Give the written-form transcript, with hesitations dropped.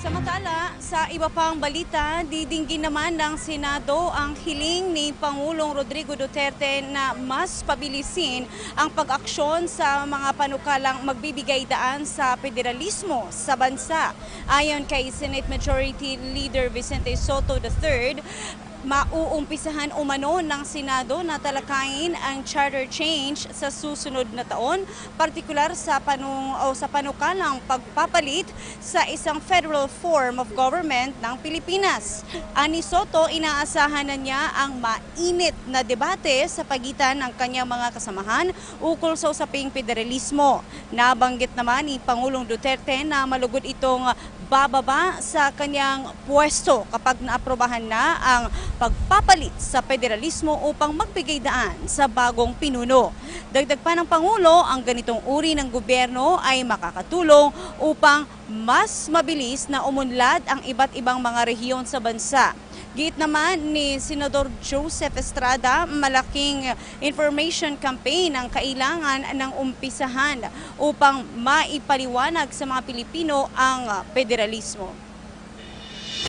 Samantala, sa iba pang balita, didinggin naman ng Senado ang hiling ni Pangulong Rodrigo Duterte na mas pabilisin ang pag-aksyon sa mga panukalang magbibigay daan sa federalismo sa bansa. Ayon kay Senate Majority Leader Vicente Sotto III, mauumpisahan umano ng Senado na talakayin ang charter change sa susunod na taon, partikular sa panukalang pagpapalit sa isang federal form of government ng Pilipinas. Ani Sotto, inaasahan na niya ang mainit na debate sa pagitan ng kanyang mga kasamahan ukol sa usaping federalismo. Nabanggit naman ni Pangulong Duterte na malugod itong bababa sa kanyang pwesto kapag naaprobahan na ang pagpapalit sa federalismo upang magbigay daan sa bagong pinuno. Dagdag pa ng Pangulo, ang ganitong uri ng gobyerno ay makakatulong upang mas mabilis na umunlad ang iba't ibang mga rehiyon sa bansa. Giit naman ni Senador Joseph Estrada, malaking information campaign ang kailangan ng umpisahan upang maipaliwanag sa mga Pilipino ang federalismo.